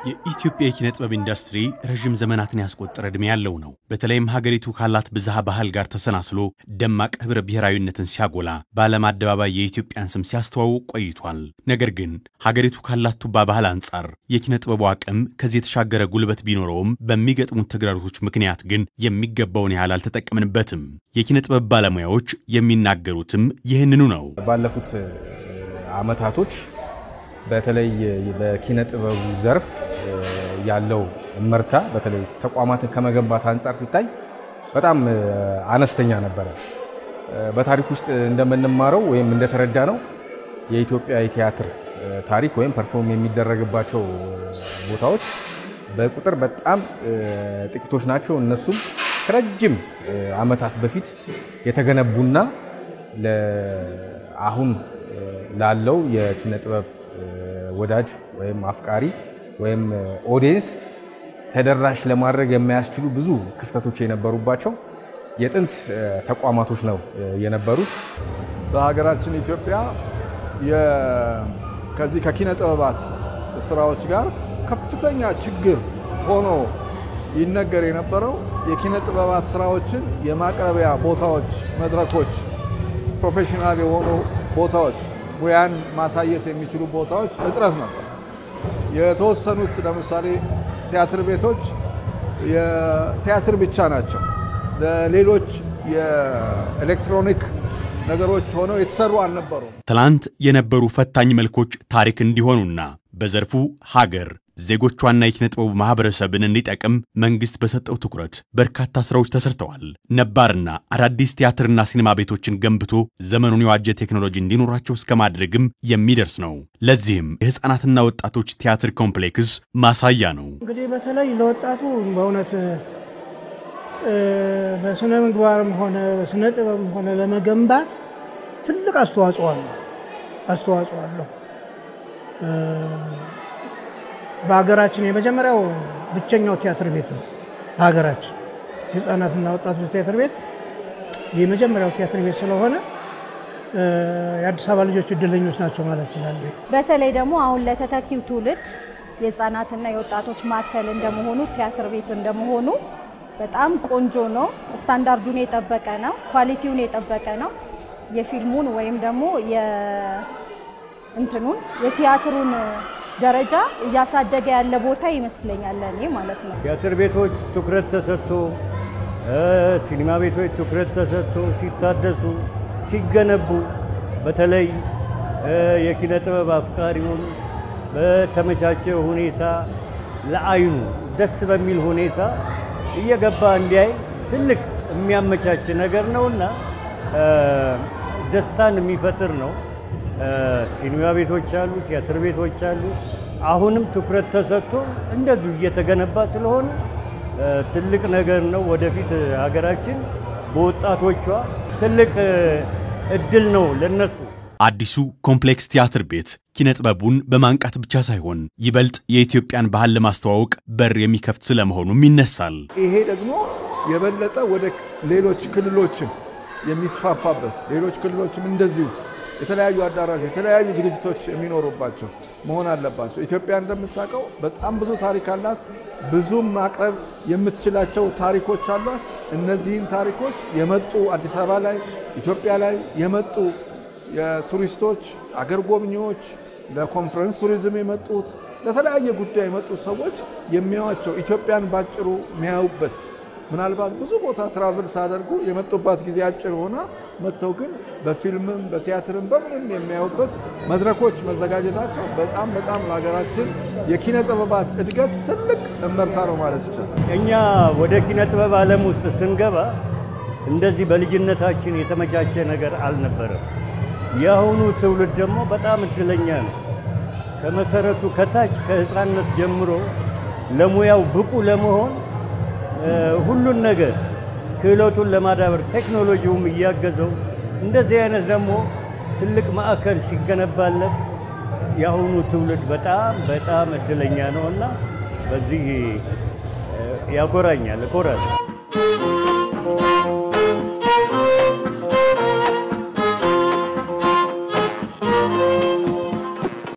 የኢትዮጵያ የኪነ ጥበብ ኢንዱስትሪ ረጅም ዘመናትን ያስቆጠረ እድሜ ያለው ነው። በተለይም ሀገሪቱ ካላት ብዝሃ ባህል ጋር ተሰናስሎ ደማቅ ህብረ ብሔራዊነትን ሲያጎላ በዓለም አደባባይ የኢትዮጵያን ስም ሲያስተዋውቅ ቆይቷል። ነገር ግን ሀገሪቱ ካላት ቱባ ባህል አንጻር የኪነ ጥበቡ አቅም ከዚህ የተሻገረ ጉልበት ቢኖረውም በሚገጥሙት ተግዳሮቶች ምክንያት ግን የሚገባውን ያህል አልተጠቀምንበትም። የኪነ ጥበብ ባለሙያዎች የሚናገሩትም ይህንኑ ነው። ባለፉት ዓመታቶች በተለይ በኪነ ጥበቡ ዘርፍ ያለው እመርታ በተለይ ተቋማትን ከመገንባት አንፃር ሲታይ በጣም አነስተኛ ነበር። በታሪክ ውስጥ እንደምንማረው ወይም እንደተረዳነው የኢትዮጵያ የቲያትር ታሪክ ወይም ፐርፎርም የሚደረግባቸው ቦታዎች በቁጥር በጣም ጥቂቶች ናቸው። እነሱም ከረጅም ዓመታት በፊት የተገነቡና ለአሁን ላለው የኪነ ጥበብ ወዳጅ ወይም አፍቃሪ ወይም ኦዲየንስ ተደራሽ ለማድረግ የሚያስችሉ ብዙ ክፍተቶች የነበሩባቸው የጥንት ተቋማቶች ነው የነበሩት። በሀገራችን ኢትዮጵያ ከዚህ ከኪነ ጥበባት ስራዎች ጋር ከፍተኛ ችግር ሆኖ ይነገር የነበረው የኪነ ጥበባት ስራዎችን የማቅረቢያ ቦታዎች፣ መድረኮች፣ ፕሮፌሽናል የሆኑ ቦታዎች፣ ሙያን ማሳየት የሚችሉ ቦታዎች እጥረት ነበር። የተወሰኑት ለምሳሌ ቲያትር ቤቶች የቲያትር ብቻ ናቸው። ለሌሎች የኤሌክትሮኒክ ነገሮች ሆነው የተሰሩ አልነበሩም። ትላንት የነበሩ ፈታኝ መልኮች ታሪክ እንዲሆኑና በዘርፉ ሀገር ዜጎቿና የኪነ ጥበቡ ማህበረሰብን እንዲጠቅም መንግስት በሰጠው ትኩረት በርካታ ስራዎች ተሰርተዋል። ነባርና አዳዲስ ቲያትርና ሲኒማ ቤቶችን ገንብቶ ዘመኑን የዋጀ ቴክኖሎጂ እንዲኖራቸው እስከማድረግም የሚደርስ ነው። ለዚህም የህፃናትና ወጣቶች ቲያትር ኮምፕሌክስ ማሳያ ነው። እንግዲህ በተለይ ለወጣቱ በእውነት በስነ ምግባርም ሆነ በስነ ጥበብም ሆነ ለመገንባት ትልቅ አስተዋጽኦ አለው። በሀገራችን የመጀመሪያው ብቸኛው ቲያትር ቤት ነው። ሀገራችን የህፃናትና ወጣቶች ቲያትር ቤት የመጀመሪያው ቲያትር ቤት ስለሆነ የአዲስ አበባ ልጆች እድለኞች ናቸው ማለት ይችላል። በተለይ ደግሞ አሁን ለተተኪው ትውልድ የህፃናትና የወጣቶች ማዕከል እንደመሆኑ ቲያትር ቤት እንደመሆኑ በጣም ቆንጆ ነው። ስታንዳርዱን የጠበቀ ነው። ኳሊቲውን የጠበቀ ነው። የፊልሙን ወይም ደግሞ የቲያትሩን ደረጃ እያሳደገ ያለ ቦታ ይመስለኛል ለኔ ማለት ነው። ቲያትር ቤቶች ትኩረት ተሰጥቶ ሲኒማ ቤቶች ትኩረት ተሰጥቶ ሲታደሱ ሲገነቡ በተለይ የኪነ ጥበብ አፍቃሪውን በተመቻቸ ሁኔታ ለአይኑ ደስ በሚል ሁኔታ እየገባ እንዲያይ ትልቅ የሚያመቻች ነገር ነውና ደስታን የሚፈጥር ነው። ሲኒማ ቤቶች አሉ፣ ቲያትር ቤቶች አሉ። አሁንም ትኩረት ተሰጥቶ እንደዚሁ እየተገነባ ስለሆነ ትልቅ ነገር ነው። ወደፊት ሀገራችን በወጣቶቿ ትልቅ እድል ነው ለነሱ። አዲሱ ኮምፕሌክስ ቲያትር ቤት ኪነ ጥበቡን በማንቃት ብቻ ሳይሆን ይበልጥ የኢትዮጵያን ባህል ለማስተዋወቅ በር የሚከፍት ስለመሆኑም ይነሳል። ይሄ ደግሞ የበለጠ ወደ ሌሎች ክልሎችም የሚስፋፋበት ሌሎች ክልሎችም እንደዚሁ የተለያዩ አዳራሽ የተለያዩ ዝግጅቶች የሚኖሩባቸው መሆን አለባቸው። ኢትዮጵያ እንደምታውቀው በጣም ብዙ ታሪክ አላት። ብዙ ማቅረብ የምትችላቸው ታሪኮች አሏት። እነዚህን ታሪኮች የመጡ አዲስ አበባ ላይ ኢትዮጵያ ላይ የመጡ የቱሪስቶች አገር ጎብኚዎች ለኮንፈረንስ ቱሪዝም የመጡት ለተለያየ ጉዳይ የመጡት ሰዎች የሚያዩዋቸው ኢትዮጵያን ባጭሩ የሚያዩበት ምናልባት ብዙ ቦታ ትራቨል ሳደርጉ የመጡባት ጊዜ አጭር ሆና መጥተው ግን በፊልምም በቲያትርም በምንም የሚያዩበት መድረኮች መዘጋጀታቸው በጣም ለሀገራችን የኪነ ጥበባት እድገት ትልቅ እመርታ ነው ማለት ይቻላል። እኛ ወደ ኪነ ጥበብ ዓለም ውስጥ ስንገባ እንደዚህ በልጅነታችን የተመቻቸ ነገር አልነበረም። የአሁኑ ትውልድ ደግሞ በጣም እድለኛ ነው። ከመሰረቱ ከታች ከህፃንነት ጀምሮ ለሙያው ብቁ ለመሆን ሁሉን ነገር ክህሎቱን ለማዳበር ቴክኖሎጂውም እያገዘው እንደዚህ አይነት ደግሞ ትልቅ ማዕከል ሲገነባለት የአሁኑ ትውልድ በጣም እድለኛ ነውና በዚህ ያኮራኛል፣ እኮራለሁ።